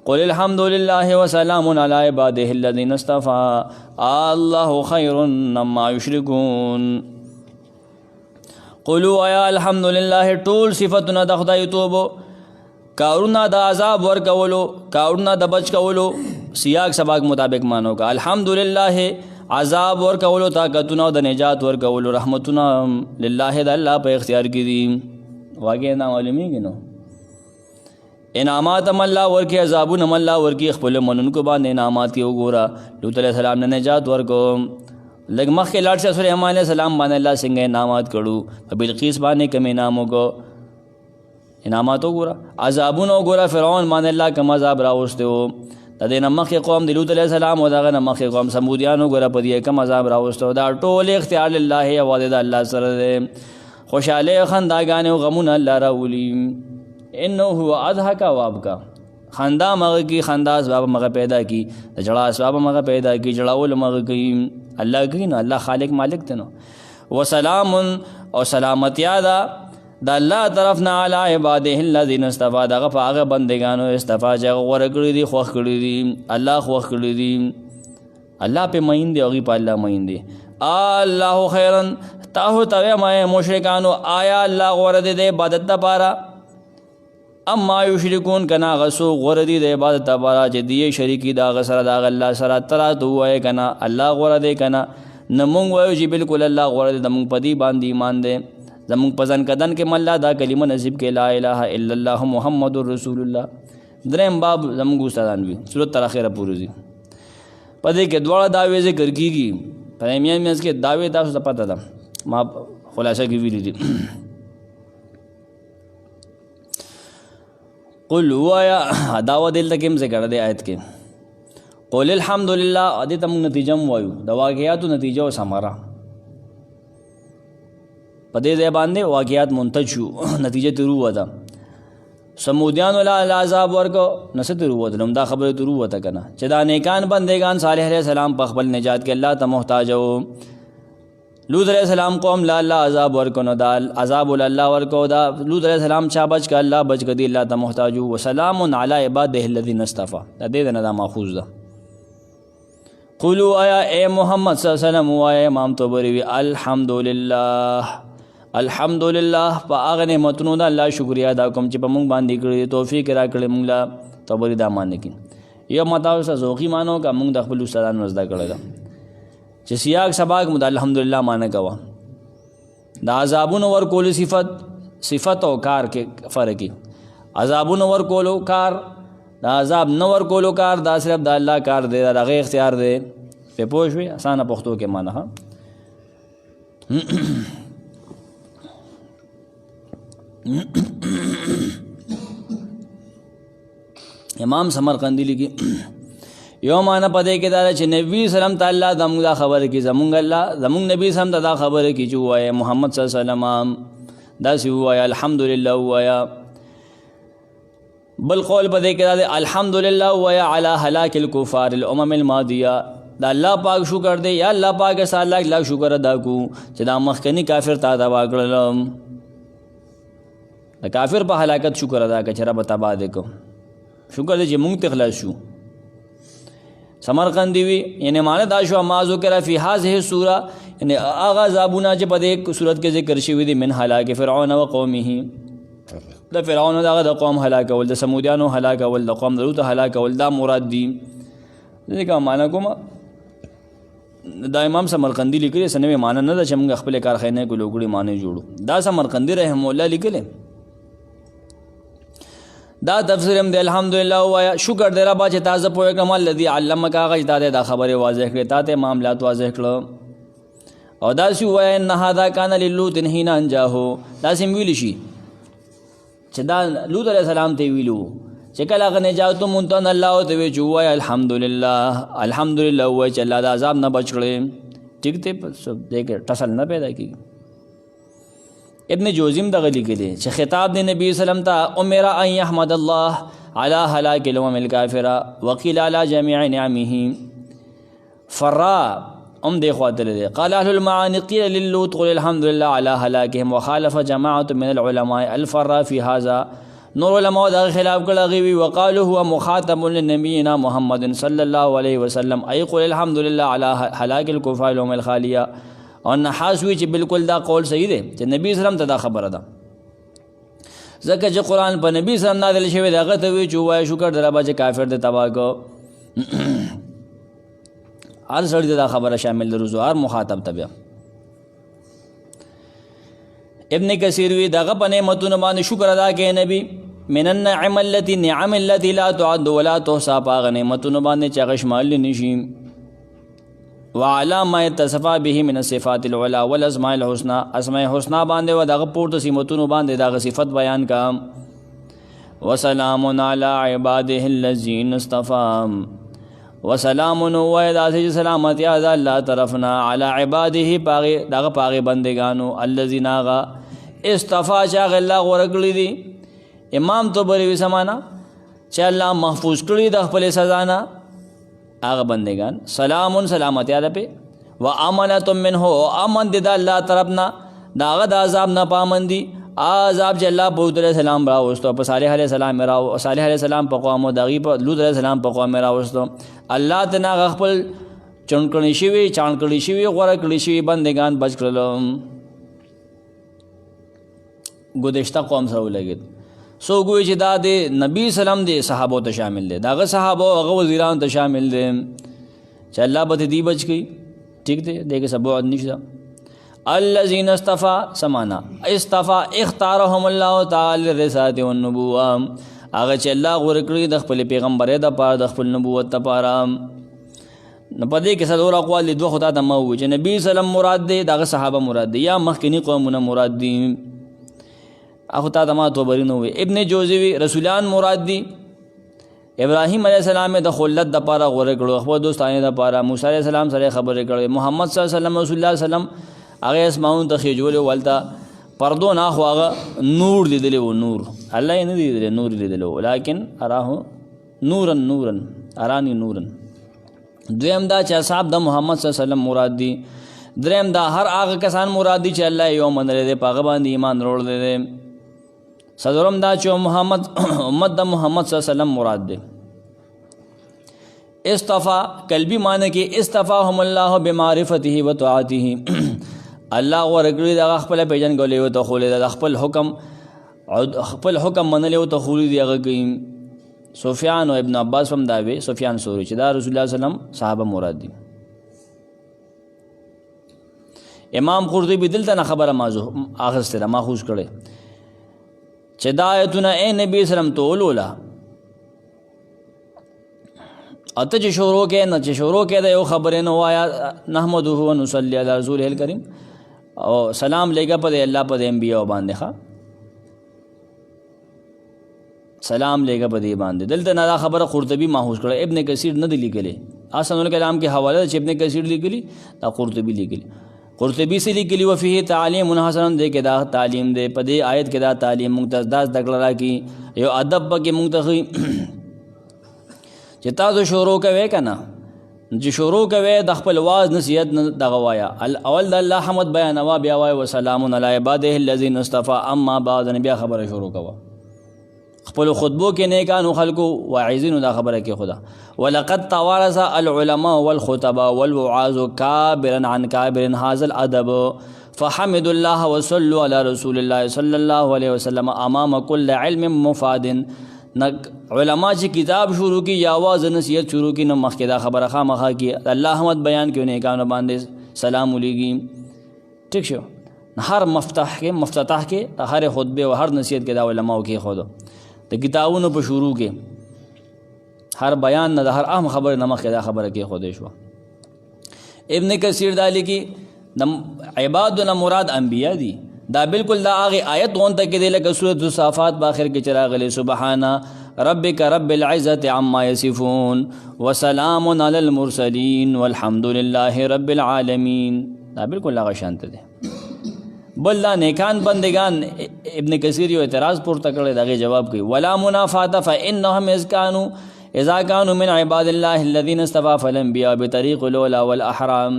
قل الحمد لله وسلام على عباده الذين اصطفى الله خير مما يشركون. قلوا یا الحمد لله، ټول صفتونه د خدای توبو، کارونه د عذاب ورکولو، کارونه د بچ کولو، سیاق سباق مطابق مانو کا. الحمدلله عذاب ورکولو، طاقتونه د نجات ورکولو، رحمتونه لله د الله په اختیار کې دي. واقع نه معلومیږي نو انعامات هم الله ورکي، عذابونه هم الله ورکي. خپل منونکو باندې انعامات کې وګوره، لوط علیہ السلام نه نجات ورکو. لږ مخکې لاړ شه سلیمان علیہ السلام باندې الله څنګه انعامات کړو، په بلقیس باندې کوم انعام وکړو، انعامات وګوره. عذابونه وګوره، فرعون باندې الله کوم عذاب راوسته و، د دې نه مخکې قوم د لوط علیہ السلام او دغه نه مخکې قوم سمودیان وګوره، په دې کوم عذاب راوسته و. دا ټول اختیار لله یوازې د الله سره دی. خوشحالۍ خنداګانې او غمونه الله راولي. انه هو اضحک وابکا، خندا مغه کی، خندا اسباب مغه پیدا کی، د جړا اسباب مغه پیدا کی، جړاول مغه کی الله کی نو، الله خالق مالک ته نو. وسلام او سلامتیا دا د الله طرف نه علی عباده الذین اصطفى، دغه په هغه بندگانو استفا چې غوړه کړی دي، خوښ کړی دي، الله خوښ کړی دي، الله په مین دی، هغه په الله مین دی. الله خیرن تاسو ته ما مشرکانو، آیا الله غوړه دي د عبادت لپاره؟ اما یشرکون، کنا غسو غوړه دي د عبادت لپاره چې دی شریکی دا غسر دا الله سره ترا دوه کنا الله غوړه دي کنا نه مونږ وایو چې بالکل الله غوړه دي، د مونږ په دې باندې ایمان دی، زمونږ په ځان کدن کې مله دا کلمه نصیب کې لا اله الا الله محمد رسول الله. دریم باب زمونږ استادان وي، سورۃ تر اخره پورې ځي، په دې کې دواړه دعوې ذکر کیږي. په میانس کې دعوې تاسو ته پته ده، ما خلاصه کې ویلي دي. قل وایا دعوه دلته کې ذکر دی آیت کې، قل الحمدلله، ادي تم نتیجه وایو د واقعاتو نتیجه او ثمره. په دې ځای باندې واقعات منتج شو، نتیجه ترو وته. سمودیان ولا عذاب ورکو نسه ترو وته، دا خبره ترو وته کنه چې دا نیکان بندگان صالح علیہ السلام په خپل نجات کې الله ته محتاج وو. لوط علیہ السلام قوم لا الله عذاب ورکو، نو دا عذاب الله ورکو، دا لوط علیہ السلام چا بچ کا الله بچ کدی الله ته محتاج وو. وسلام علی عباده الذین اصطفى، دا دې نه دا ماخوذ ده. قولوا آیا اے محمد صلی الله علیہ وسلم وای امام طبری وی الحمدللہ، الحمدللہ په هغه نعمتونو د الله شکریا ادا کوم چې په موږ باندې کړی، توفیق را کړی موږ لا. طبری دا معنی کې یو متاو سره ذوقی مانو کا موږ د خپل استادانو زده کړل چې سیاق سباق مد الحمدللہ معنی کوا. دا عذابونو ور کول صفت او کار کې فرق کی. عذابونو ور کولو کار، دا عذاب نو ور کولو کار، دا صرف د الله کار دی، دا هغه اختیار دی. په پوه شوي اسانه پښتو کې معنی ها. امام سمرقندی لیکي یو معنی پدې کې دا چې نبی سلام تعالی زموږ دا خبره کې زموږ الله زموږ نبی سم دا خبره کې چې وایي محمد صلی الله علیه وسلم دا سی وایي الحمدلله وایي. بل قول پدې کې دا الحمدلله وایي علی هلاك الكفار الامم الماضیه. دا الله پاک شکر دی یا الله پاک سره لاک شکر ادا کو چې دا مخکنی کافر تا دا واکړل. دا کافر په هلاکت شکر ادا کړه چې رب تبا دې کو. شکر دې چې مونږ ته خلاص شو. سمرقندی وی یعنی معنی دا شو ما ذکر فی هذه السوره یعنی آغا عذابونه چې په دې صورت کې ذکر شوی دي من هلاک فرعون و قومه. د فرعون د قوم هلاک ول د سمودیانو هلاک ول د قوم لوط هلاک ول دا مراد دي. دې کوم معنا کوم دا امام سمرقندی لیکلی سنوي معنا نه د چې موږ خپل کارخانه کې لوګړي معنی جوړو. دا سمرقندی رحم الله لیکلی دا تفسیر هم دی الحمدلله وایا شکر دی رب چې تاسو په کوم الذي علمک هغه چې دا خبره واضح کړه ته معاملات واضح کړه. او دا سی وایا ان هذا کان للوط حين انجاهو. دا سیم ویل شي چې دا لوط علیہ السلام ته ویلو چې کله هغه نجات مونته الله ته وی چې وایا الحمدلله وای چې الله د عذاب نه بچ کړي. ټیک ته دې ټسل نه پیدا کیږي. ابن جوزیم دغه لیکلی چې خطاب د نبی سلام ته امر ان يحمد الله على هلاك الامم الكافره وقيل على جميع نعمه فرا دې خاطر دي. قال اهل المعاني قيل للوط قل الحمد لله على هلاكهم وخالف جماعه من العلماء الفرا في هذا. نور علماء دا خلاف کړه وقالوا هو مخاطب لنبينا محمد صلى الله عليه وسلم اي قل الحمد لله على هلاك الكفار الامم الخاليه. او نحاس وی چې بالکل دا قول صحیح دی چې نبی سلام ته دا خبره ده ځکه چې قرآن په نبی سلام نازل شوی دی. هغه ته وی چې وایي شکر در رب چې کافر دی تباه کو. هر سړی دا خبره شامل دی رضو هر مخاطب ته. بیا ابن کثیر وی دغه په نعمتونو باندې شکر ادا کوي نبی من النعم التي لا تعد ولا تحصى. پاغه نعمتونو باندې چې هغه شمال نشي. وعلى ما يتصف به من الصفات العلى والاسماء الحسنى. اسماء الحسنى باندې و دغه پورته صفاتونو باندې دغه صفت بیان کا. وسلام على عباده الذين اصطفى. وسلام و ذات سلامتی از الله طرفنا على عباده پاغه دغه پاغه بندگانو الذين غا اصطفى شاغ الله ورګلی دي. امام طبری وی سمانا چې الله محفوظ کړی د خپل سزا نه هغه بندگان. سلام سلامتی ده په و امانت منه امن د الله طرفنا داغه د عذاب نه پامندي. عذاب چې الله بوت علیہ السلام راوستو په صالح علیہ السلام راو صالح علیہ السلام په قوم او دغه په لوط علیہ السلام په قوم راوستو. الله تعالی خپل چونکړی شوی چانکړی شوی غوړه کړی شوی بندگان بچ کړل. ګذشتہ قوم سره ولګید سو ګوي چې دا د نبی سلام د صحابه ته شامل دي. داغه صحابه او هغه وزیران ته شامل دي چې الله به دی بچ کی. ٹھیک دی دغه سبو نشته. الذين اصطفى سمانا اصطفى اختارهم الله تعالی الرسالت والنبوه. هغه چې الله غوړ کړی د خپل پیغمبر د پاره د خپل نبوت لپاره. نو پدې کې څلور اقوال دي. دوه خدای د مو چې نبی سلام مراد دي دغه صحابه مراد دي یا مخکنی قومونه مراد دي. اخو تا دما تو برینو وی. ابن جوزی وی رسولان مراد دي. ابراهیم علیہ السلام د خلت د پاره غوړ کړو خپل دوستانه د پاره. موسی علیہ السلام سره خبرې کړې. محمد صلی الله علیه وسلم رسول الله سلام هغه اسماون ته خجول ولتا پردو نه خو هغه نور لیدلی و. نور الله یې نه لیدلی نور لیدلی ولیکن اراه نورن ارانی نورن. دویم دا چې اصحاب د محمد صلی الله علیه وسلم مراد دي. دریم دا هر هغه کسان مراد دي چې الله یو منل دي پاغه باندې ایمان وروړل دي. صدرم دا چې محمد امت د محمد صلی الله علیه وسلم مراد دي. اصطفى قلبی معنی کې استفاهم الله بمعرفته وطاعته. الله ورګړي د خپل پیژن غولې او ته خولې د خپل حکم منلې او ته خولې دی هغه کوي. سفیان او ابن عباس هم دا وی سفیان سوري چې دا رسول الله صلی الله علیه وسلم صحابه مراد دي. امام قرطبی دلته نه خبره اخستره ماخوذ کړي چې دا آیتونه اے نبی سلام تولولا اته چې شروع کې نه چې شروع کې دا یو خبره نه وایا نحمده و نصلی علی رسوله الکریم او سلام لګا په الله په انبیاء باندې ښا سلام لېږه په دې باندې. دلته نه دا خبره قرطبي ماخوذ کړه، ابن کثیر نه دی لیکلی. احسن الکلام کې حواله چې ابن کثیر لیکلی دا قرطبي لیکلی. قرطبي سے لیکلی وفيه تعلیم حسن دې کې دا تعلیم دې په دې آیت کې دا تعلیم ممتاز داس دکړه راکی یو ادب کې منتخي چې تاسو شروع کوي کنه چې شروع کوي د خپل واز نصیحت دغه وایا اول د الله حمد بیانوا بیا وای وسلام علی عباده الذین اصطفى اما بعد بیا خبره شروع کوه خپل خطبو کې نیکانو خلقو واعظینو دا خبره کې خدا ولقد توارث العلماء والخطباء والوعاظ كابرا عن كابر هذا الادب فحمد الله وصلوا على رسول الله صلى الله عليه وسلم امام كل علم مفاد. علماء چې کتاب شروع کی یا आवाज نصیحت شروع کی نو مخکې دا خبره خامخا کی الله حمد بیان کې نیکانو باندې سلام علیږي. ٹھیک شو. هر مفتتح کې هر خطبه او هر نصیحت کې دا علماء کې خودو د کتابونو په شروع کې هر بیان نه هر اهم خبر نه مخکې دا خبره کې خودې شو. ابن کثیر دالی کې د عبادنا مراد انبیاء دي. دا بالکل دا هغه آیت غونته کې دی لکه سورۃ الصافات په اخر کې چراغلی سبحان ربک رب العزة عما یصفون وسلام علی المرسلین والحمد لله رب العالمین. دا بالکل هغه شانت دی. بل دا نیکان بندگان ابن کثیر یو اعتراض پورته کړی دغه جواب کوي ولا منافات فانهم اذا كانوا من عباد الله الذين اصطفى فالانبياء بطريق الاولى والاحرام.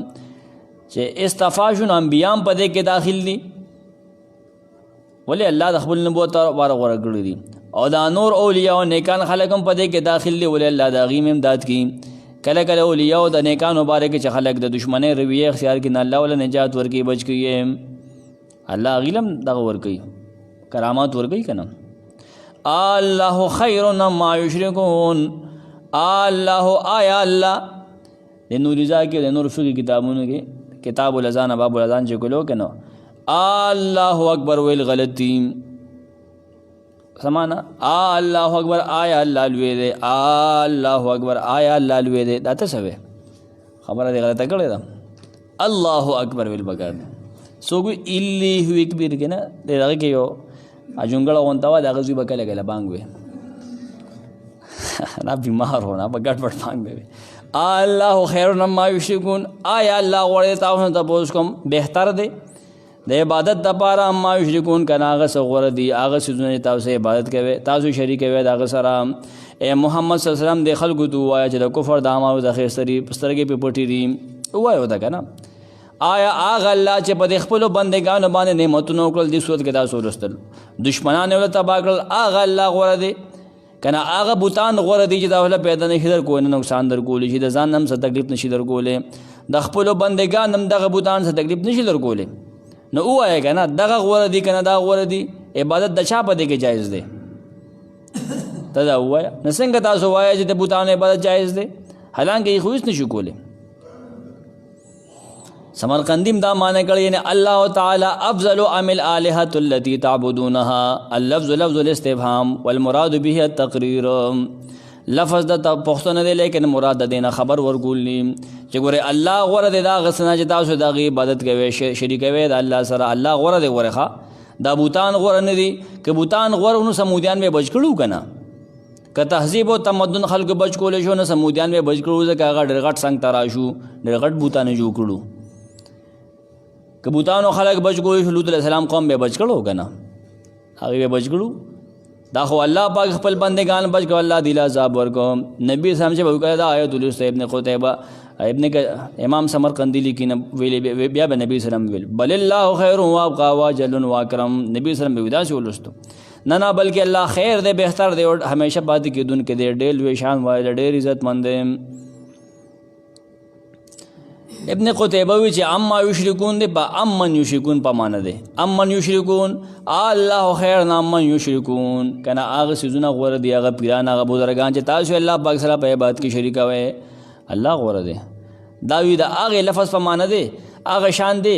چې استفاشن انبیاء په دې کې داخل دي ولی الله د خپل نبوت بار غوړه کړی دي او دا نور اولیاء او نیکان خلک هم په دې کې داخل دي ولی الله دا غیم امداد کوي. کله کله اولیاء او د نیکانو باره کې چې خلک د دشمنی رویه اختیار کړي الله ول نجات ورکړي بچ کړي الله غیلم دغه ورکړي کرامات ورکړي کنه. الله خیر مما یشرکون. الله آیا الله د نور رضا کې د نور فقہ کتابونو کې کتاب الاذان باب الاذان چې کولو کنه الله اکبر ویل غلطی سمانا الله اکبر آیا الله لوی دی الله اکبر آیا الله لوی دی دا څه وې خبره دې غلطه کړې ده. الله اکبر ویل بګر سوګو الی هو کبیر کنه دغه کې یو اجونګړه وونتا و دغه زی بکله کله بانګ وې نه بیمار ہونا بغټ پټ بانګ وې الله خیر مما یشرکون. آیا الله غوړې تاسو ته پوښ کوم بهتر دی د عبادت د پاره ما یشرکون کنه هغه څغور دی هغه سونه تاسو عبادت کوي تاسو شریک کوي دغه سره اے محمد صلی الله علیه وسلم د خلکو ته وایا چې د کفر د اعمالو د خیر سری پسترګې په پټی دي وایو دا کنه آیا هغه الله چې په خپل بندګانو باندې نعمتونه وکړل دي صورت کې تاسو ورستل دشمنان ول تبا کړل هغه الله غوړه دی کنه هغه بوتان غوړه دی چې دا ول پیدا نه خدر کوی نه نقصان در کولی شي د ځان هم څه تکلیف نشي در کولې د خپل بندګان هم دغه بوتان څه تکلیف نشي در کولې نو وایي کنه دغه غوړه دی کنه دا غوړه دی عبادت د چا په دې کې جایز دی ته دا وایي نه څنګه تاسو وایي چې د بوتان عبادت جایز دی حالانکه یې خو هیڅ نشو کولې. سمرقندیم دا معنی کړی یعنی الله تعالی افضل عمل الہۃ التي تعبدونها. اللفظ لفظ الاستفهام والمراد به التقریر. لفظ د پښتنه دی لیکن مراد د دینه خبر ورګولنی چې ګوره الله غوړه دی دا غسنه چې تاسو دغه عبادت کوي شریک کوي د الله سره الله غوړه دی ورخه دا بوتان غوړه نه دي ک بوتان غوړه نو سمودیان به بچ کړو کنه ک تهذیب او تمدن خلق بچ کول شو نه سمودیان به بچ کړو ځکه هغه ډرغټ څنګه تراشو ډرغټ بوتان جوړ کړو ک بوتانو خلق بچ کول شو لوط علیہ السلام قوم به بچ کړو کنه هغه به بچ کړو دا خو الله پاک خپل بندگان بچ کو الله دی عذاب ورکو. نبی سمجه وکړه دا آیت الاست ابن قتیبہ ابن امام سمرقندی لیکن ویل بیا به نبی سلام ویل بل الله خیر و ابقى واجل واکرم. نبی سلام ودا شو ولستو نه بلکې الله خیر دی بهتر دی او همیشه پاتې کیدون کې دی ډېر وی شان وای ډېر عزت مند. ابن قتیبہ وی چې اما یشرکون دی با امن یشرکون په معنی دی امن یشرکون الله خیر نام من یشرکون کنه هغه سيزونه غوړه دی هغه پیران هغه بزرگان چې تاسو الله پاک سره په عبادت کې شریک وای الله غوړه دی دا وی دا هغه لفظ په معنی دی هغه شان دی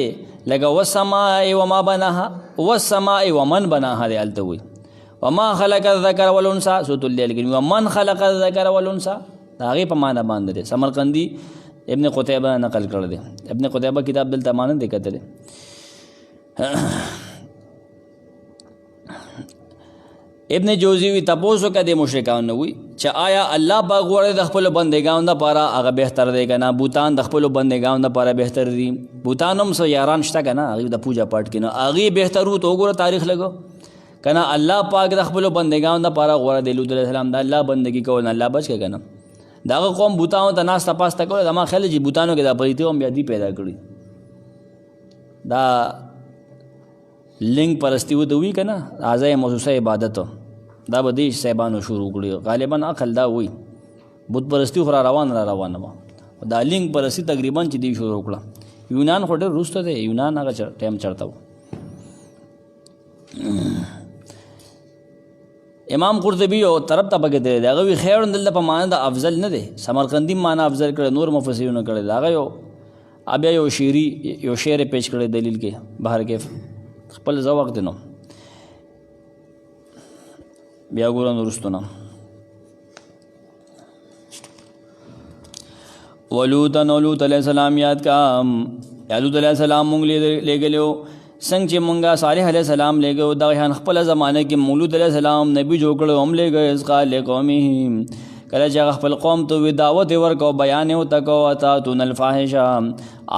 لکه والسماء وما بناها والسماء ومن بناها دی التوي وما خلق الذکر والانثى سورۃ الليل کې ومن خلق الذکر والانثى دا هغه په معنی باندې دی. سمرقندی ابن قتیبہ نقل کړ دی. ابن قتیبہ کتاب دلته معنی دی کتل ابن جوزی وی تپوسو که د مشرکان نه وي چې آیا الله پاک غوړه د خپل بندګانو لپاره هغه بهتر دی که نه؟ بوتان د خپل بندګانو لپاره بهتر دي. بوتان هم څه یاران شته که نه، هغوی د پوجا پاټ کې نه هغوی بهتر وو. ته وګوره تاریخ لګو که نه، الله پاک د خپلو بندګانو لپاره غوره دی. لوط علیه السلام د الله بندګي کول نه الله بچ که نه. د هغه قوم بوتانو ته ناسته پاسته کوله. زما خیال چې بوتانو کې دا پلیتي هم بیا دی پیدا کړي. دا لنګ پرستی ورته وي که نه، اعضای موسوسه عبادت دا به دې صاحبانو شروع کړي. غالبا عقل دا وي بت پرستی خو را روانه وه. دا لنګ پرستی تقریبا چې دی شروع کړه. یونان خو ډېر وروسته دی، یونان هغه ټایم چېرته و. امام قرطبي یو طرف ته پکې دی، هغه وی خیر دلته په معنی د افضل نه دی، سمرقندي معنی افضل کړی، نور مفسرینو کړی. هغه یو بیا یو شعر پیش کړی دلیل کې بهر کې خپل ذوق دی. نو بیا ګوره نو وروستو نه ولوط علیہ السلام یاد کا. لوط علیہ السلام مونږ لېږلیو څنګه چې مونږه صالح علیہ السلام لېږو دغه خپله زمانه کې مولود علیہ السلام نبي جوړ کړی هم لېږه. اذ قال لقومه کله چې هغه خپل قوم ته وی دعوت یې ورکو، بیان یې ورته کو، اتاتون الفاحشه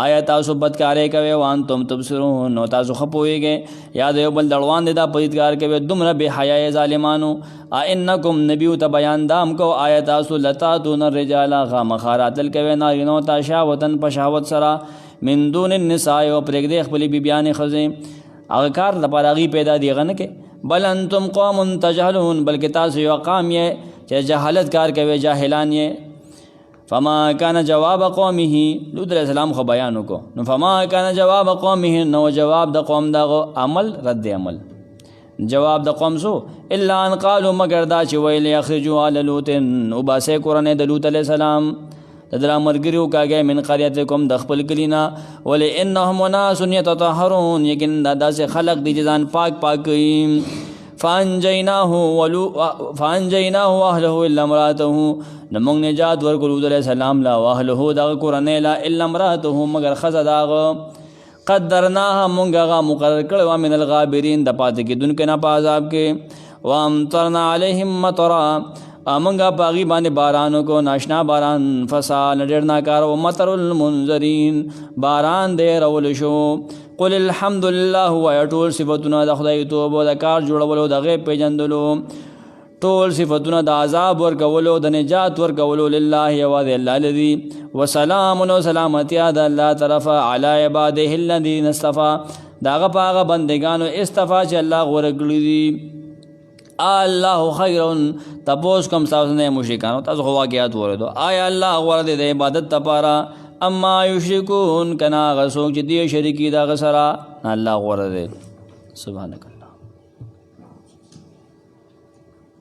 آیا تاسو بدکارۍ کوئ وانتم تبصرون نو تاسو ښه پوهېږئ. یا د یو بل دړوان دی دا پلیتکار کوي، دومره بې حیایې ظالمانو. انکم نبیو ته بیان دام کو، آیا تاسو لتاتون الرجال خامخا راتل کوئ نارینو ته شهوتن په شهوت سره من دون النساء او پرېږدئ خپلې بیبیانې ښځې. هغه کار لپاره هغوی پیدا دی هغه نه کوي. بل انتم قوم تجهلون بلکې تاسو یو قام یې چې جهالت کار کوي، جاهلان یې. فما کان جواب قومه لوط علیہ السلام خو بیان وکړو، نو فما کان جواب قومه نو جواب د قوم دغه عمل رد عمل جواب د قوم سو الا ان قالوا مگر دا چې ویل یخرجوا علی لوط وباسئ کورنۍ د لوط علیہ السلام د دلا مرګریو کاږي من قریتکم د خپل کلینا ولئ انهم اناس یتطهرون یقین دا داسې خلق دي چې ځان پاک کوي. فانجیناه واهله الا امراته نمونږ نجات ورکړو لوط علیہ السلام لا واهله دغه کورنۍ لا الا امراته مگر ښځه داغه قدرناها مونږ هغه مقرر کړی وه من الغابرین د پاتې کېدونکو نه په عذاب کې. وامطرنا علیهم مطرا امونږه په هغوی باندې باران وکړو ناشنا باران. فسال ډېر ناکار و مطر المنذرین باران دی رول شو. قل الحمد لله وایه ټول صفتونه د خدای توب او د کار جوړولو د غیب پیژندلو، ټول صفتونه د عذاب ورکولو د نجات ورکولو لله یوازې الله لذي. وسلام و سلامتیا د الله طرفه علی عباده الذین اصطفی د هغه په هغه بندګانو اصطفی چې الله غوره کړي دي. الله خیر تپوس کوم تاسو نه مشرکانو تاسو خو واقعات وریدو آیا الله غوره دی د عبادت لپاره اما یشرکون کنا هغه څوک چې دی شریکي د هغه سره الله غوره دی. سبحانک.